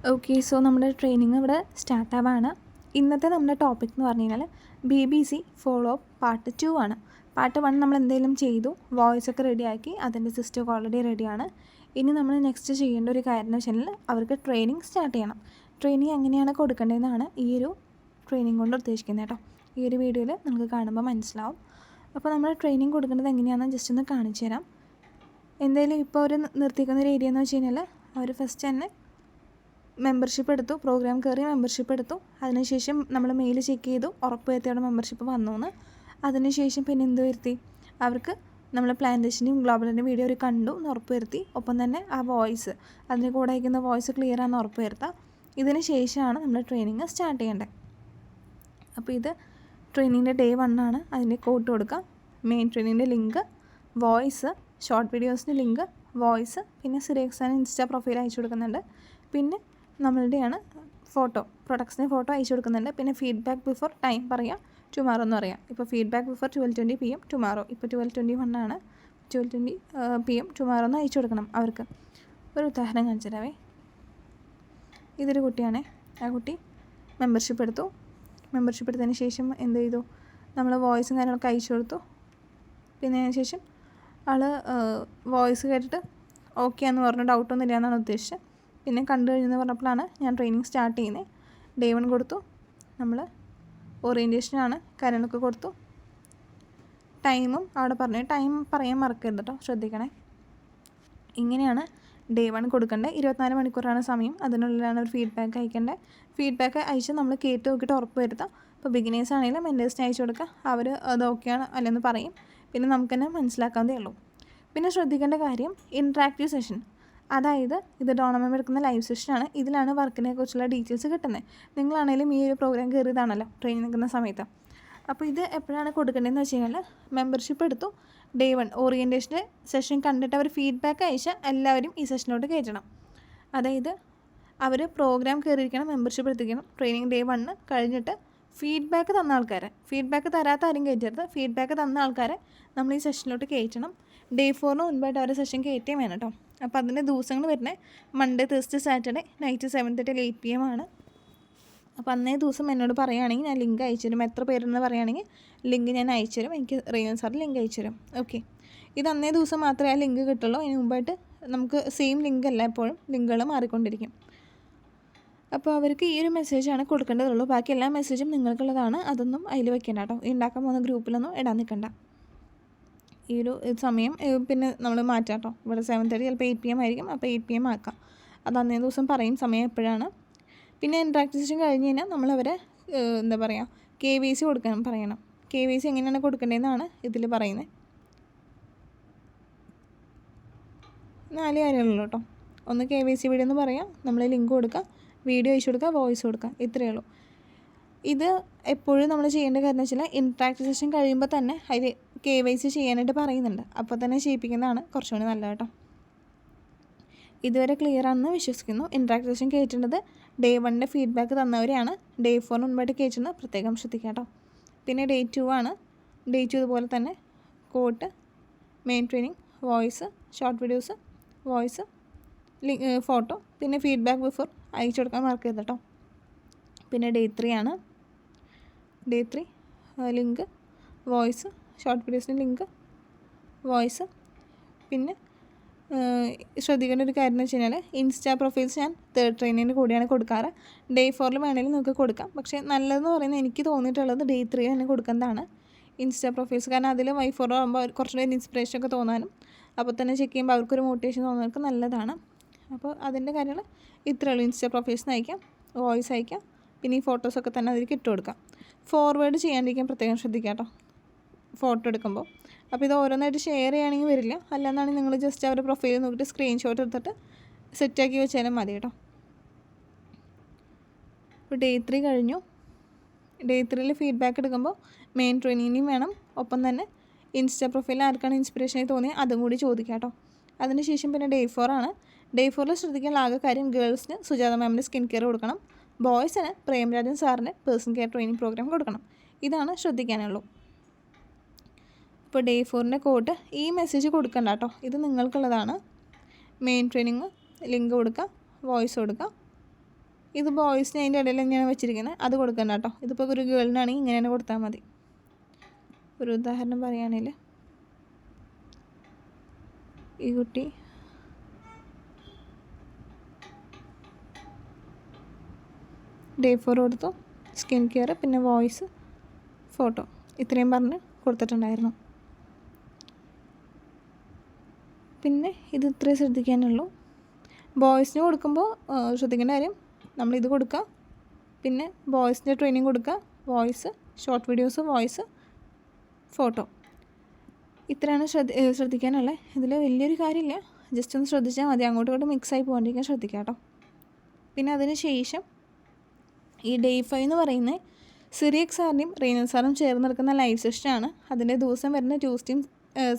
Okay, so നമ്മുടെ training ഇവിടെ സ്റ്റാർട്ടാവാണ്. ഇന്നത്തെ നമ്മുടെ ടോപ്പിക് എന്ന് പറഞ്ഞു കഴിഞ്ഞാൽ BBC ഫോളോ അപ്പ് പാർട്ട് 2 ആണ്. പാർട്ട് 1 നമ്മൾ എന്തെങ്കിലും ചെയ്തു, വോയിസ് ഒക്കെ റെഡിയാക്കി, അതിൻ്റെ സിസ്റ്റം ഓൾറെഡി റെഡിയാണ്. ഇനി നമ്മൾ നെക്സ്റ്റ് ചെയ്യേണ്ട ഒരു കാര്യം എന്ന് വെച്ചാൽ അവർക്ക് ട്രെയിനിങ് സ്റ്റാർട്ട് ചെയ്യണം. ട്രെയിനിങ് എങ്ങനെയാണ് കൊടുക്കേണ്ടതെന്നാണ് ഈ ഒരു ട്രെയിനിങ് കൊണ്ട് ഉദ്ദേശിക്കുന്നത് കേട്ടോ. ഈ ഒരു വീഡിയോയിൽ നമുക്ക് കാണുമ്പോൾ മനസ്സിലാവും. അപ്പോൾ നമ്മൾ ട്രെയിനിങ് കൊടുക്കേണ്ടത് എങ്ങനെയാണെന്ന് ജസ്റ്റ് ഒന്ന് കാണിച്ചു തരാം. എന്തായാലും ഇപ്പോൾ ഒരു നിർത്തിക്കുന്ന ഒരു ഏരിയ എന്ന് വെച്ച് കഴിഞ്ഞാൽ അവർ ഫസ്റ്റ് തന്നെ മെമ്പർഷിപ്പ് എടുത്തു, പ്രോഗ്രാം കയറി മെമ്പർഷിപ്പ് എടുത്തു. അതിനുശേഷം നമ്മൾ മെയിൽ ചെക്ക് ചെയ്തു, ഉറപ്പ് വരുത്തിയോടെ മെമ്പർഷിപ്പ് വന്നു എന്ന്. അതിനുശേഷം പിന്നെ എന്ത് വരുത്തി, അവർക്ക് നമ്മൾ പ്ലാന്റേഷൻ്റെയും ഗ്ലോബലിൻ്റെയും വീഡിയോ അവർ കണ്ടു എന്ന് ഉറപ്പ് വരുത്തി. ഒപ്പം തന്നെ ആ വോയിസ്, അതിന് കൂടെ അയക്കുന്ന വോയിസ് ക്ലിയർ ആണെന്ന് ഉറപ്പ് വരുത്താം. ഇതിന് ശേഷമാണ് നമ്മൾ ട്രെയിനിങ് സ്റ്റാർട്ട് ചെയ്യേണ്ടത്. അപ്പോൾ ഇത് ട്രെയിനിങ്ങിൻ്റെ ഡേ 1 ആണ്. അതിൻ്റെ കോഡ് കൊടുക്കാം, മെയിൻ ട്രെയിനിങ്ങിൻ്റെ ലിങ്ക്, വോയിസ്, ഷോർട്ട് വീഡിയോസിൻ്റെ ലിങ്ക്, വോയിസ്, പിന്നെ സിറിയക്സാൻ ഇൻസ്റ്റാ പ്രൊഫൈൽ അയച്ചു കൊടുക്കുന്നുണ്ട്. പിന്നെ നമ്മളുടെയാണ് ഫോട്ടോ, പ്രൊഡക്ട്സിൻ്റെ ഫോട്ടോ അയച്ചു കൊടുക്കുന്നുണ്ട്. പിന്നെ ഫീഡ്ബാക്ക് ബിഫോർ ടൈം പറയാം, ടുമാറോ എന്ന് പറയാം. ഇപ്പോൾ ഫീഡ്ബാക്ക് ബിഫോർ 12:20 PM ടുമാറോ. ഇപ്പോൾ 12:21 ആണ്, 12:20 PM ടുമാറോ എന്ന് അയച്ചു കൊടുക്കണം അവർക്ക്. ഒരു ഉദാഹരണം കാണിച്ചു തരാവേ. ഇതൊരു കുട്ടിയാണേ. ആ കുട്ടി മെമ്പർഷിപ്പ് എടുത്തു. മെമ്പർഷിപ്പ് എടുത്തതിന് ശേഷം എന്ത് ചെയ്തു, നമ്മൾ വോയിസും കാര്യങ്ങളൊക്കെ അയച്ചു കൊടുത്തു. പിന്നെ അതിന് ശേഷം ആൾ വോയിസ് കേട്ടിട്ട് ഓക്കെ എന്ന് പറഞ്ഞു, ഡൗട്ടൊന്നും ഇല്ല എന്നാണ് ഉദ്ദേശിച്ചത്. പിന്നെ കണ്ടു കഴിഞ്ഞെന്ന് പറഞ്ഞപ്പോഴാണ് ഞാൻ ട്രെയിനിങ് സ്റ്റാർട്ട് ചെയ്യുന്നത്. ഡേ 1 കൊടുത്തു, നമ്മൾ ഓറിയൻറ്റേഷനാണ്, കാര്യങ്ങളൊക്കെ കൊടുത്തു. ടൈമും അവിടെ പറഞ്ഞു, ടൈം പറയാൻ മറക്കരുത് കേട്ടോ, ശ്രദ്ധിക്കണേ. ഇങ്ങനെയാണ് ഡേ 1 കൊടുക്കേണ്ടത്. 24 മണിക്കൂറാണ് സമയം, അതിനുള്ളിലാണ് ഒരു ഫീഡ്ബാക്ക് അയക്കേണ്ടത്. ഫീഡ്ബാക്ക് അയച്ച് നമ്മൾ കേട്ട് നോക്കിയിട്ട് ഉറപ്പ് വരുത്താം. ഇപ്പോൾ ബിഗിനേഴ്സ് ആണെങ്കിലും മെൻറ്റേഴ്സിന് അയച്ചു കൊടുക്കുക, അവർ അത് ഓക്കെയാണ് അല്ലെന്ന് പറയും. പിന്നെ നമുക്ക് തന്നെ മനസ്സിലാക്കാവുന്നതേ ഉള്ളൂ. പിന്നെ ശ്രദ്ധിക്കേണ്ട കാര്യം ഇൻട്രാക്റ്റീവ് സെഷൻ, അതായത് ഇത് ഡോണമം എടുക്കുന്ന ലൈവ് സെഷനാണ്. ഇതിലാണ് വർക്കിനെ കുറിച്ചുള്ള ഡീറ്റെയിൽസ് കിട്ടുന്നത്. നിങ്ങളാണെങ്കിലും ഈ ഒരു പ്രോഗ്രാം കയറിയതാണല്ലോ ട്രെയിനിങ് നിൽക്കുന്ന സമയത്ത്. അപ്പോൾ ഇത് എപ്പോഴാണ് കൊടുക്കേണ്ടതെന്ന് വെച്ച് കഴിഞ്ഞാൽ മെമ്പർഷിപ്പ് എടുത്തു, ഡേ 1 ഓറിയൻറ്റേഷൻ്റെ സെഷൻ കണ്ടിട്ട് അവർ ഫീഡ്ബാക്ക് അയച്ചാൽ എല്ലാവരും ഈ സെഷനിലോട്ട് കയറ്റണം. അതായത് അവർ പ്രോഗ്രാം കയറിയിരിക്കണം, മെമ്പർഷിപ്പ് എടുത്തിരിക്കണം. ട്രെയിനിങ് ഡേ 1 കഴിഞ്ഞിട്ട് ഫീഡ്ബാക്ക് തന്ന ആൾക്കാരെ, ഫീഡ്ബാക്ക് തരാത്ത ആരും കയറ്റരുത്, ഫീഡ്ബാക്ക് തന്ന ആൾക്കാരെ നമ്മൾ ഈ സെഷനിലോട്ട് കയറ്റണം. ഡേ 4 മുൻപായിട്ട് അവരെ സെഷൻ കയറ്റിയും വേണം കേട്ടോ. അപ്പോൾ അതിൻ്റെ ദിവസങ്ങൾ വരുന്നത് Monday, Thursday, Saturday night 7:30 8 PM ആണ്. അപ്പോൾ അന്നേ ദിവസം എന്നോട് പറയുകയാണെങ്കിൽ ഞാൻ ലിങ്ക് അയച്ചു തരും. എത്ര പേരെന്ന് പറയുകയാണെങ്കിൽ ലിങ്ക് ഞാൻ അയച്ചു തരും. എനിക്ക് റീനൻ സാർ ലിങ്ക് അയച്ചു തരും. ഓക്കെ, ഇത് അന്നേ ദിവസം മാത്രമേ ആ ലിങ്ക് കിട്ടുള്ളൂ. അതിന് മുമ്പായിട്ട് നമുക്ക് സെയിം ലിങ്ക് അല്ല, എപ്പോഴും ലിങ്കുകൾ മാറിക്കൊണ്ടിരിക്കും. അപ്പോൾ അവർക്ക് ഈ ഒരു മെസ്സേജാണ് കൊടുക്കേണ്ടതുള്ളൂ. ബാക്കി എല്ലാ മെസ്സേജും നിങ്ങൾക്കുള്ളതാണ്. അതൊന്നും അതിൽ വെക്കേണ്ട കേട്ടോ. ഉണ്ടാക്കാൻ പോകുന്ന ഗ്രൂപ്പിലൊന്നും ഇടാൻ നിൽക്കണ്ട. ഈ ഒരു സമയം പിന്നെ നമ്മൾ മാറ്റാം കേട്ടോ. ഇവിടെ 7:30 ചിലപ്പോൾ 8 PM ആയിരിക്കും. അപ്പോൾ 8 PM ആക്കാം. അത് അന്നേ ദിവസം പറയും സമയം എപ്പോഴാണ്. പിന്നെ ഇൻട്രാക്റ്റീവ് സെഷൻ കഴിഞ്ഞ് കഴിഞ്ഞാൽ നമ്മളവരെ എന്താ പറയുക, KYC കൊടുക്കാൻ പറയണം. KYC എങ്ങനെയാണ് കൊടുക്കേണ്ടതെന്നാണ് ഇതിൽ പറയുന്നത്. 4 കാര്യങ്ങളുള്ളൂ കേട്ടോ. ഒന്ന് KYC വീഡിയോ എന്ന് പറയാം, നമ്മൾ ലിങ്ക് കൊടുക്കുക, വീഡിയോ അയച്ചു കൊടുക്കുക, വോയിസ് കൊടുക്കുക, ഇത്രയേ ഉള്ളൂ. ഇത് എപ്പോഴും നമ്മൾ ചെയ്യേണ്ട കാര്യം എന്ന് വെച്ചാൽ ഇൻട്രാക്റ്റീവ് സെഷൻ കഴിയുമ്പോൾ തന്നെ അതിൽ KYC ചെയ്യാനായിട്ട് പറയുന്നുണ്ട്. അപ്പോൾ തന്നെ ചെയ്യിപ്പിക്കുന്നതാണ് കുറച്ചുകൂടി നല്ലത് കേട്ടോ. ഇതുവരെ ക്ലിയർ ആണെന്ന് വിശ്വസിക്കുന്നു. ഇൻട്രാക്റ്റീവ് സെഷൻ കയറ്റേണ്ടത് ഡേ 1 ഫീഡ്ബാക്ക് തന്നവരെയാണ്. ഡേ 4 മുൻപായിട്ട് കയറ്റുന്നത് പ്രത്യേകം ശ്രദ്ധിക്കുക കേട്ടോ. പിന്നെ ഡേ 2 ആണ്. ഡേ 2 ഇതുപോലെ തന്നെ quote, main training, voice, short videos, voice, photo, പിന്നെ ഫീഡ്ബാക്ക് ബിഫോർ അയച്ചു കൊടുക്കാൻ മറക്കരുത് കേട്ടോ. പിന്നെ ഡേ 3 ആണ്. ഡേ 3 ലിങ്ക്, വോയിസ്, ഷോർട്ട് വീഡിയോസിൻ്റെ ലിങ്ക്, വോയിസ്. പിന്നെ ശ്രദ്ധിക്കേണ്ട ഒരു കാര്യം എന്ന് വെച്ച് കഴിഞ്ഞാൽ ഇൻസ്റ്റാ പ്രൊഫൈൽസ് ഞാൻ തേർഡ് ട്രെയിനിങ്ങിന് കൂടിയാണ് കൊടുക്കാറ്. ഡേ 4 വേണമെങ്കിൽ നിങ്ങൾക്ക് കൊടുക്കാം. പക്ഷേ നല്ലതെന്ന് പറയുന്നത് എനിക്ക് തോന്നിയിട്ടുള്ളത് ഡേ 3 തന്നെ കൊടുക്കുന്നതാണ് ഇൻസ്റ്റാ പ്രൊഫൈൽസ്. കാരണം അതിൽ Y4 ആകുമ്പോൾ കുറച്ചുകൂടി ഇൻസ്പിറേഷനൊക്കെ തോന്നാനും അപ്പോൾ തന്നെ ചെക്ക് ചെയ്യുമ്പോൾ അവർക്കൊരു മോട്ടിവേഷൻ തോന്നുന്നവർക്ക് നല്ലതാണ്. അപ്പോൾ അതിൻ്റെ കാര്യങ്ങൾ ഇത്രയേ ഉള്ളൂ. ഇൻസ്റ്റാ പ്രൊഫൈൽസ് അയക്കാം, വോയിസ് അയക്കാം, പിന്നെ ഈ ഫോട്ടോസൊക്കെ തന്നെ അതിലേക്ക് ഇട്ട് കൊടുക്കാം. ഫോർവേഡ് ചെയ്യാണ്ടിരിക്കാൻ പ്രത്യേകം ശ്രദ്ധിക്കാം കേട്ടോ ഫോട്ടോ എടുക്കുമ്പോൾ. അപ്പോൾ ഇത് ഓരോന്നായിട്ട് ഷെയർ ചെയ്യുകയാണെങ്കിൽ വരില്ല. അല്ലാന്നാണെങ്കിൽ നിങ്ങൾ ജസ്റ്റ് അവരുടെ പ്രൊഫൈൽ നോക്കിയിട്ട് സ്ക്രീൻഷോട്ട് എടുത്തിട്ട് സെറ്റാക്കി വെച്ചാലും മതി കേട്ടോ. ഇപ്പോൾ ഡേ 3 കഴിഞ്ഞു. ഡേ 3 ഫീഡ്ബാക്ക് എടുക്കുമ്പോൾ മെയിൻ ട്രെയിനിങ്ങിനും വേണം. ഒപ്പം തന്നെ ഇൻസ്റ്റാ പ്രൊഫൈലിൽ ആർക്കാണ് ഇൻസ്പിറേഷനായി തോന്നിയത് അതും കൂടി ചോദിക്കാം കേട്ടോ. അതിനുശേഷം പിന്നെ ഡേ 4 ആണ്. ഡേ 4 ശ്രദ്ധിക്കാനുള്ള ആകെ കാര്യം ഗേൾസിന് സുജാത മാമിൻ്റെ സ്കിൻ കെയർ കൊടുക്കണം, ബോയ്സിന് പ്രേംരാജൻ സാറിൻ്റെ പേഴ്സൺ കെയർ ട്രെയിനിങ് പ്രോഗ്രാം കൊടുക്കണം. ഇതാണ് ശ്രദ്ധിക്കാനുള്ളൂ. ഇപ്പോൾ ഡേ 4ൻ്റെ കോഡ് ഈ മെസ്സേജ് കൊടുക്കണ്ട കേട്ടോ, ഇത് നിങ്ങൾക്കുള്ളതാണ്. മെയിൻ ട്രെയിനിങ് ലിങ്ക് കൊടുക്കുക, വോയിസ് കൊടുക്കുക, ഇത് ബോയ്സിന് അതിൻ്റെ ഇടയിൽ തന്നെയാണ് വെച്ചിരിക്കുന്നത്, അത് കൊടുക്കണ്ട കേട്ടോ. ഇതിപ്പോൾ ഒരു ഗേളിനാണെങ്കിൽ ഇങ്ങനെ തന്നെ കൊടുത്താൽ മതി. ഒരു ഉദാഹരണം പറയുകയാണെങ്കിൽ ഈ കുട്ടി ഡേ 4 കൊടുത്തു, സ്കിൻ കെയർ, പിന്നെ വോയിസ്, ഫോട്ടോ, ഇത്രയും പറഞ്ഞ് കൊടുത്തിട്ടുണ്ടായിരുന്നു. പിന്നെ ഇത് ഇത്രയും ശ്രദ്ധിക്കാനുള്ളൂ. ബോയ്സിന് കൊടുക്കുമ്പോൾ ശ്രദ്ധിക്കേണ്ട കാര്യം, നമ്മളിത് കൊടുക്കുക, പിന്നെ ബോയ്സിൻ്റെ ട്രെയിനിങ് കൊടുക്കുക, voice, short videos, voice, photo, ഇത്രയാണ് ശ്രദ്ധിക്കാനുള്ളത്. ഇതിൽ വലിയൊരു കാര്യമില്ല, ജസ്റ്റ് ഒന്ന് ശ്രദ്ധിച്ചാൽ മതി. അങ്ങോട്ടും ഇങ്ങോട്ടും മിക്സായി പോകാണ്ടിരിക്കാൻ ശ്രദ്ധിക്കുക കേട്ടോ. പിന്നെ അതിന് ശേഷം ഈ ഡേ 5 എന്ന് പറയുന്നത് സിറിയക് സാറിൻ്റെയും റീനൽ സാറും ചേർന്ന് നടക്കുന്ന ലൈവ് സെഷനാണ്. അതിൻ്റെ ദിവസം വരുന്ന ട്യൂസ്ഡേയും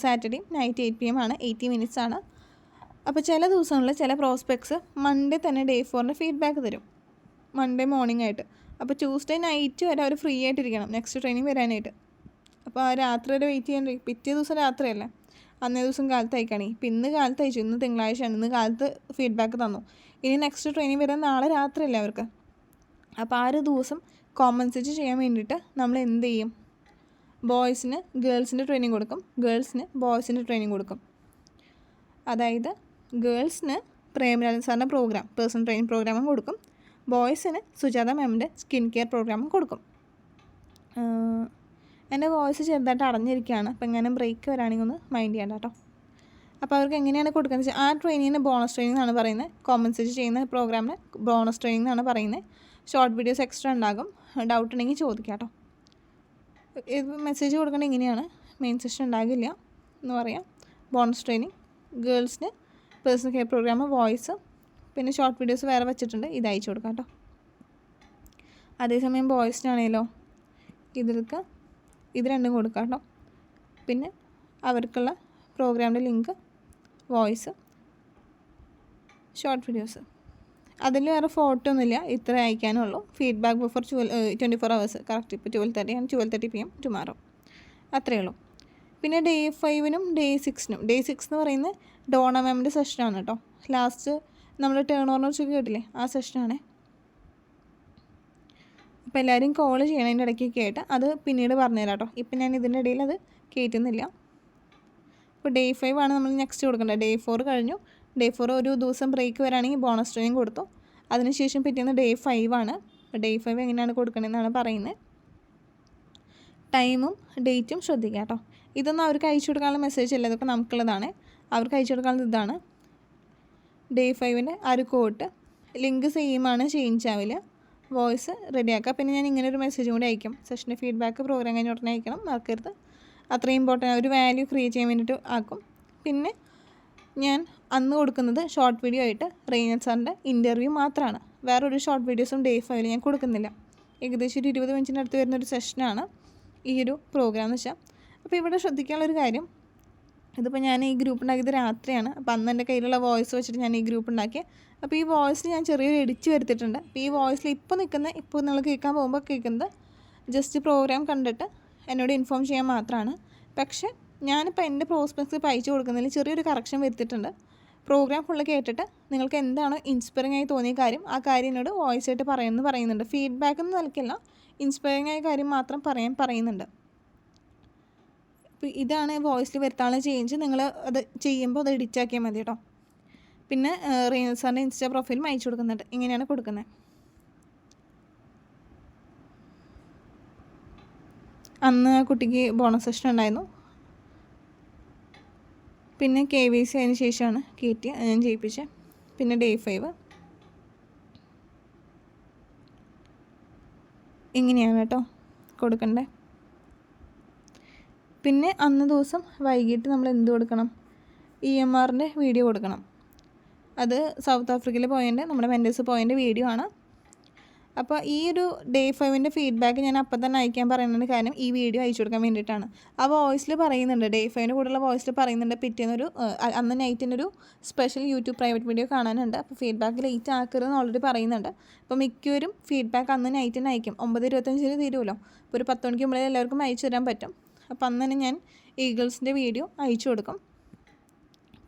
സാറ്റർഡേയും നൈറ്റ് 8 PM ആണ്, 80 minutes ആണ്. അപ്പോൾ ചില ദിവസങ്ങളിൽ ചില പ്രോസ്പെക്ട്സ് മൺഡേ തന്നെ ഡേ 4ൻ്റെ ഫീഡ്ബാക്ക് തരും, മൺഡേ മോർണിംഗ് ആയിട്ട്. അപ്പോൾ ട്യൂസ്ഡേ നൈറ്റ് വരെ അവർ ഫ്രീ ആയിട്ടിരിക്കണം നെക്സ്റ്റ് ട്രെയിനിങ് വരാനായിട്ട്. അപ്പോൾ ആ രാത്രി വരെ വെയിറ്റ് ചെയ്യേണ്ടി, പിറ്റേ ദിവസം രാത്രിയല്ലേ, അന്നേ ദിവസം കാലത്ത് അയക്കുകയാണെങ്കിൽ. ഇപ്പം ഇന്ന് കാലത്ത് അയച്ചു, ഇന്ന് തിങ്കളാഴ്ചയാണ്, ഇന്ന് കാലത്ത് ഫീഡ്ബാക്ക് തന്നു. ഇനി നെക്സ്റ്റ് ട്രെയിനിങ് വരാൻ നാളെ രാത്രിയല്ലേ അവർക്ക്. അപ്പോൾ ആ ഒരു ദിവസം കോമ്പൻസേറ്റ് ചെയ്യാൻ വേണ്ടിയിട്ട് നമ്മൾ എന്ത് ചെയ്യും, ബോയ്സിന് ഗേൾസിൻ്റെ ട്രെയിനിങ് കൊടുക്കും, ഗേൾസിന് ബോയ്സിൻ്റെ ട്രെയിനിങ് കൊടുക്കും. അതായത് ഗേൾസിന് പ്രേമരാജൻ സാറിൻ്റെ പ്രോഗ്രാം, പേഴ്സണൽ ട്രെയിനിങ് പ്രോഗ്രാമും കൊടുക്കും, ബോയ്സിന് സുജാത മാമിൻ്റെ സ്കിൻ കെയർ പ്രോഗ്രാമും കൊടുക്കും. എൻ്റെ വോയിസ് ചെറുതായിട്ട് അടഞ്ഞിരിക്കുകയാണ്, അപ്പോൾ എങ്ങനെ ബ്രേക്ക് വരാണെങ്കിൽ ഒന്ന് മൈൻഡ് ചെയ്യണ്ട കേട്ടോ. അപ്പോൾ അവർക്ക് എങ്ങനെയാണ് കൊടുക്കുന്നത് വെച്ചാൽ, ആ ട്രെയിനിങ്ങിന് ബോണസ് ട്രെയിനിങ് എന്നാണ് പറയുന്നത്, കോമ്പൻസേറ്റ് ചെയ്യുന്ന പ്രോഗ്രാമിന് ബോണസ് ട്രെയിനിങ് എന്നാണ് പറയുന്നത്. ഷോർട്ട് വീഡിയോസ് എക്സ്ട്രാ ഉണ്ടാകും, ഡൗട്ട് ഉണ്ടെങ്കിൽ ചോദിക്കാം കേട്ടോ. ഇത് മെസ്സേജ് കൊടുക്കേണ്ടത് ഇങ്ങനെയാണ്, മെയിൻ സെഷൻ ഉണ്ടാകില്ല എന്ന് പറയാം. ബോണസ് ട്രെയിനിങ് ഗേൾസിന് പേഴ്സണൽ കെയർ പ്രോഗ്രാം, വോയിസ്, പിന്നെ ഷോർട്ട് വീഡിയോസ് വേറെ വെച്ചിട്ടുണ്ട്, ഇത് അയച്ചു കൊടുക്കാം കേട്ടോ. അതേസമയം ബോയ്സിനാണേലോ ഇത് രണ്ടും കൊടുക്കാം കേട്ടോ. പിന്നെ അവർക്കുള്ള പ്രോഗ്രാമിൻ്റെ ലിങ്ക്, വോയിസ്, ഷോർട്ട് വീഡിയോസ്, അതിൽ വേറെ ഫോട്ടോ ഒന്നുമില്ല, ഇത്ര അയക്കാനുള്ളൂ. ഫീഡ്ബാക്ക് ബിഫോർ 24 hours, കറക്റ്റ് ഇപ്പോൾ 12:30 ആണ്, 12:30 PM ടുമാറോ, അത്രയേ ഉള്ളൂ. പിന്നെ ഡേ 5നും ഡേ 6നും, ഡേ 6 എന്ന് പറയുന്നത് ഡോണ മാമിൻ്റെ സെഷനാണ് കേട്ടോ. ലാസ്റ്റ് നമ്മൾ ടേൺ ഓവറിനെ കുറിച്ച് കേട്ടില്ലേ, ആ സെഷനാണ്. അപ്പോൾ എല്ലാവരും കോൾ ചെയ്യണം അതിൻ്റെ ഇടയ്ക്കൊക്കെ ആയിട്ട്, അത് പിന്നീട് പറഞ്ഞുതരാം കേട്ടോ. ഇപ്പം ഞാൻ ഇതിൻ്റെ ഇടയിൽ അത് കയറ്റുന്നില്ല. ഇപ്പോൾ ഡേ 5 ആണ് നമ്മൾ നെക്സ്റ്റ് കൊടുക്കേണ്ടത്. ഡേ 4 കഴിഞ്ഞു, ഡേ 4 ഒരു ദിവസം ബ്രേക്ക് വരാണെങ്കിൽ ബോണസ് ട്രെയിനിങ് കൊടുത്തു. അതിനുശേഷം പിറ്റേന്ന് ഡേ 5 ആണ്. അപ്പോൾ ഡേ 5 എങ്ങനെയാണ് കൊടുക്കണമെന്നാണ് പറയുന്നത്. ടൈമും ഡേറ്റും ശ്രദ്ധിക്കുക കേട്ടോ. ഇതൊന്നും അവർക്ക് അയച്ചു കൊടുക്കാനുള്ള മെസ്സേജ് അല്ല, ഇതൊക്കെ നമുക്കുള്ളതാണ്. അവർക്ക് അയച്ചു കൊടുക്കാനുള്ളത് ഇതാണ്. ഡേ 5ൻ്റെ ആ ഒരു കോട്ട് ലിങ്ക് സെയിമാണ്, ചേഞ്ച് ആവില്ല. വോയിസ് റെഡിയാക്കുക. പിന്നെ ഞാൻ ഇങ്ങനെ ഒരു മെസ്സേജും കൂടി അയക്കും, സെഷൻ്റെ ഫീഡ്ബാക്ക് പ്രോഗ്രാം കഴിഞ്ഞ ഉടനെ അയക്കണം, മറക്കരുത്. അത്രയും ഇമ്പോർട്ടൻ്റ്, ഒരു വാല്യൂ ക്രിയേറ്റ് ചെയ്യാൻ വേണ്ടിയിട്ട് ആക്കും. പിന്നെ ഞാൻ അന്ന് കൊടുക്കുന്നത് ഷോർട്ട് വീഡിയോ ആയിട്ട് റീനൽ സാറിൻ്റെ ഇൻ്റർവ്യൂ മാത്രമാണ്. വേറൊരു ഷോർട്ട് വീഡിയോസും ഡേ 5 ഞാൻ കൊടുക്കുന്നില്ല. ഏകദേശം ഒരു 20 മിനിറ്റിൻ്റെ അടുത്ത് വരുന്നൊരു സെഷനാണ് ഈ ഒരു പ്രോഗ്രാം എന്ന് വെച്ചാൽ. അപ്പോൾ ഇവിടെ ശ്രദ്ധിക്കാനുള്ളൊരു കാര്യം, ഇതിപ്പോൾ ഞാൻ ഈ ഗ്രൂപ്പ് ഉണ്ടാക്കിയത് രാത്രിയാണ്. അപ്പോൾ അന്ന് എൻ്റെ കയ്യിലുള്ള വോയിസ് വെച്ചിട്ട് ഞാൻ ഈ ഗ്രൂപ്പ് ഉണ്ടാക്കി. അപ്പോൾ ഈ വോയിസിൽ ഞാൻ ചെറിയൊരു എഡിറ്റ് വരുത്തിയിട്ടുണ്ട്. അപ്പോൾ ഈ വോയിസിൽ ഇപ്പോൾ നിങ്ങൾ കേൾക്കാൻ പോകുമ്പോൾ കേൾക്കുന്നത് ജസ്റ്റ് പ്രോഗ്രാം കണ്ടിട്ട് എന്നോട് ഇൻഫോം ചെയ്യാൻ മാത്രമാണ്. പക്ഷേ ഞാനിപ്പോൾ എൻ്റെ പ്രോസ്പെക്ട്സ് അയച്ചു കൊടുക്കുന്നതിൽ ചെറിയൊരു കറക്ഷൻ വരുത്തിയിട്ടുണ്ട്. പ്രോഗ്രാം ഫുള്ള് കേട്ടിട്ട് നിങ്ങൾക്ക് എന്താണോ ഇൻസ്പയറിംഗ് ആയി തോന്നിയ കാര്യം, ആ കാര്യം എന്നോട് വോയിസ് ആയിട്ട് പറയുന്നുണ്ട്. ഫീഡ്ബാക്ക് ഒന്നും നൽകില്ല, ഇൻസ്പയറിംഗ് ആയ കാര്യം മാത്രം പറയുന്നുണ്ട്. അപ്പോൾ ഇതാണ് വോയിസിൽ വരുത്താനുള്ള ചേഞ്ച്. നിങ്ങൾ അത് ചെയ്യുമ്പോൾ അത് എഡിറ്റ് ആക്കിയാൽ മതി കേട്ടോ. പിന്നെ റീനൽ സാറിൻ്റെ ഇൻസ്റ്റാ പ്രൊഫൈലും അയച്ചു കൊടുക്കുന്നുണ്ട്. ഇങ്ങനെയാണ് കൊടുക്കുന്നത്. അന്ന് കുട്ടിക്ക് ബോണസ് സെഷൻ ഉണ്ടായിരുന്നു. പിന്നെ KYC അതിന് ശേഷമാണ് ഞാൻ ചെയ്യിപ്പിച്ചത്. പിന്നെ ഡേ 5 ഇങ്ങനെയാണ് കേട്ടോ കൊടുക്കണ്ടേ. പിന്നെ അന്ന് ദിവസം വൈകിട്ട് നമ്മൾ എന്ത് കൊടുക്കണം, EMRൻ്റെ വീഡിയോ കൊടുക്കണം. അത് സൗത്ത് ആഫ്രിക്കയിൽ പോയതിൻ്റെ, നമ്മുടെ മെൻറ്റേഴ്സ് പോയതിൻ്റെ വീഡിയോ ആണ്. അപ്പോൾ ഈ ഒരു ഡേ 5ൻ്റെ ഫീഡ്ബാക്ക് ഞാൻ അപ്പം തന്നെ അയക്കാൻ പറയുന്നതിന് കാരണം ഈ വീഡിയോ അയച്ചു കൊടുക്കാൻ വേണ്ടിയിട്ടാണ്. ആ വോയിസിൽ പറയുന്നുണ്ട്, ഡേ 5ൻ്റെ കൂടെയുള്ള വോയിസിൽ പറയുന്നുണ്ട്, പിറ്റേന്നൊരു അന്ന് നൈറ്റിനൊരു സ്പെഷ്യൽ യൂട്യൂബ് പ്രൈവറ്റ് വീഡിയോ കാണാനുണ്ട്. അപ്പോൾ ഫീഡ്ബാക്ക് ലേറ്റ് ആക്കരുതെന്ന് ഓൾറെഡി പറയുന്നുണ്ട്. അപ്പോൾ മിക്കവരും ഫീഡ്ബാക്ക് അന്ന് നൈറ്റിന് അയക്കും. 9:25 തീരുമല്ലോ. അപ്പോൾ ഒരു 10 മണിക്ക് മുമ്പേ എല്ലാവർക്കും അയച്ചു തരാൻ പറ്റും. അപ്പോൾ അന്ന് തന്നെ ഞാൻ ഈഗിൾസിൻ്റെ വീഡിയോ അയച്ചു കൊടുക്കും.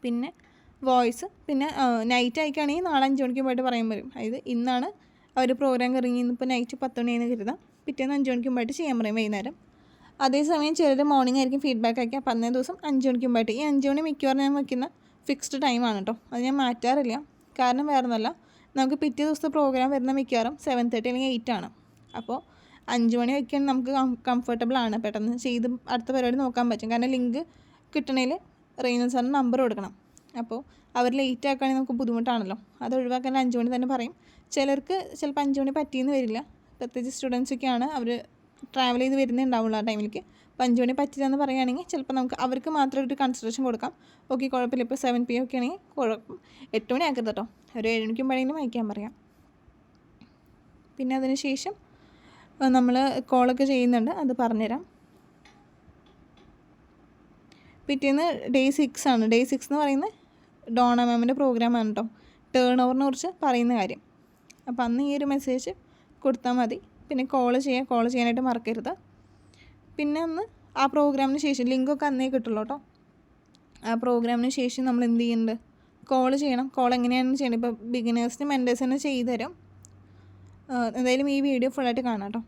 പിന്നെ വോയിസ്, പിന്നെ നൈറ്റ് അയക്കുകയാണെങ്കിൽ നാളെ 5 മണിക്ക് പോയിട്ട് പറയാൻ വരും. അതായത് ഇന്നാണ് അവർ പ്രോഗ്രാം ഇറങ്ങി ഇപ്പോൾ നൈറ്റ് 10 മണിയെന്ന് കരുതാം, പിറ്റേന്ന് 5 മണിക്ക് മുമ്പായിട്ട് ചെയ്യാൻ പറയും വൈകുന്നേരം. അതേസമയം ചിലർ മോർണിംഗ് ആയിരിക്കും ഫീഡ്ബാക്ക് അയക്കുക, അപ്പോൾ അന്നേ ദിവസം 5 മണിക്ക് മുമ്പായിട്ട്. ഈ 5 മണി മിക്കവാറും ഞാൻ വയ്ക്കുന്ന ഫിക്സ്ഡ് ടൈമാണ് കേട്ടോ, അത് ഞാൻ മാറ്റാറില്ല. കാരണം വേറെ ഒന്നുമല്ല, നമുക്ക് പിറ്റേ ദിവസത്തെ പ്രോഗ്രാം വരുന്ന മിക്കവാറും 7:30 അല്ലെങ്കിൽ 8 ആണ്. അപ്പോൾ 5 മണി വയ്ക്കുകയാണെങ്കിൽ നമുക്ക് കംഫർട്ടബിൾ ആണ്, പെട്ടെന്ന് ചെയ്ത് അടുത്ത പരിപാടി നോക്കാൻ പറ്റും. കാരണം ലിങ്ക് കിട്ടണേൽ റെയ്നൽ സാറിന് നമ്പർ കൊടുക്കണം. അപ്പോൾ അവർ ലേറ്റ് ആക്കുകയാണെങ്കിൽ നമുക്ക് ബുദ്ധിമുട്ടാണല്ലോ, അത് ഒഴിവാക്കാൻ 5 മണി തന്നെ പറയും. ചിലർക്ക് ചിലപ്പോൾ 5 മണി പറ്റിയെന്ന് വരില്ല, പ്രത്യേകിച്ച് സ്റ്റുഡൻസൊക്കെയാണ്, അവർ ട്രാവൽ ചെയ്ത് വരുന്നുണ്ടാവുള്ളൂ ആ ടൈമിലേക്ക്. അപ്പോൾ 5 മണി പറ്റില്ലെന്ന് പറയുകയാണെങ്കിൽ ചിലപ്പോൾ നമുക്ക് അവർക്ക് മാത്രം ഒരു കൺസിഡറേഷൻ കൊടുക്കാം. ഓക്കെ കുഴപ്പമില്ല, ഇപ്പോൾ 7 PM ഒക്കെ ആണെങ്കിൽ കുഴപ്പം 8 മണി ആക്കരുത് കേട്ടോ, ഒരു 7 മണിക്കും പഴയെങ്കിലും അയക്കാൻ പറയാം. പിന്നെ അതിന് ശേഷം നമ്മൾ കോളൊക്കെ ചെയ്യുന്നുണ്ട്, അത് പറഞ്ഞുതരാം. പിറ്റേന്ന് ഡേ 6 ആണ്. ഡേ 6 എന്ന് പറയുന്നത് ഡോണ മാമിൻ്റെ പ്രോഗ്രാമാണ് കേട്ടോ, ടേൺ ഓവറിനെ കുറിച്ച് പറയുന്ന കാര്യം. അപ്പോൾ അന്ന് ഈ ഒരു മെസ്സേജ് കൊടുത്താൽ മതി. പിന്നെ കോൾ ചെയ്യാനായിട്ട് മറക്കരുത്. പിന്നെ അന്ന് ആ പ്രോഗ്രാമിന് ശേഷം ലിങ്കൊക്കെ അന്നേ കിട്ടുള്ളൂ കേട്ടോ. ആ പ്രോഗ്രാമിന് ശേഷം നമ്മൾ എന്ത് ചെയ്യുന്നുണ്ട്, കോൾ ചെയ്യണം. കോൾ എങ്ങനെയാണ് ചെയ്യണം, ഇപ്പോൾ ബിഗിനേഴ്സിന് മെൻറ്റേഴ്സിന് ചെയ്തു തരും. എന്തായാലും ഈ വീഡിയോ ഫുള്ളായിട്ട് കാണാം കേട്ടോ,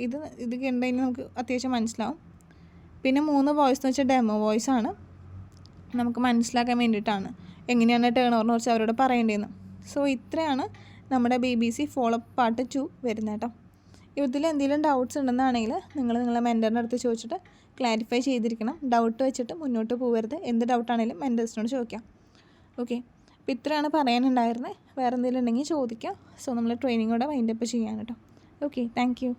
ഇത് കണ്ടുകഴിഞ്ഞാൽ നമുക്ക് അത്യാവശ്യം മനസ്സിലാവും. പിന്നെ 3 വോയിസ് എന്ന് വെച്ചാൽ ഡെമോ വോയിസ് ആണ്, നമുക്ക് മനസ്സിലാക്കാൻ വേണ്ടിയിട്ടാണ് എങ്ങനെയാണ് ടേൺ ഓവറിനെ കുറിച്ച് അവരോട് പറയേണ്ടതെന്ന്. സോ ഇത്രയാണ് നമ്മുടെ BBC ഫോളോ അപ്പ് പാർട്ട് 2 വരുന്നത് കേട്ടോ. ഇതിൽ എന്തെങ്കിലും ഡൗട്ട്സ് ഉണ്ടെന്നാണെങ്കിൽ നിങ്ങളുടെ മെൻറ്ററിൻ്റെ അടുത്ത് ചോദിച്ചിട്ട് ക്ലാരിഫൈ ചെയ്തിരിക്കണം. ഡൗട്ട് വെച്ചിട്ട് മുന്നോട്ട് പോകരുത്, എന്ത് ഡൗട്ടാണെങ്കിലും മെൻറ്റേഴ്സിനോട് ചോദിക്കാം. ഓക്കെ, അപ്പോൾ ഇത്രയാണ് പറയാനുണ്ടായിരുന്നത്. വേറെ എന്തെങ്കിലും ഉണ്ടെങ്കിൽ ചോദിക്കാം. സോ നമ്മൾ ട്രെയിനിങ്ങോടെ വൈൻഡപ്പ് ചെയ്യാൻ കേട്ടോ. Okay, thank you.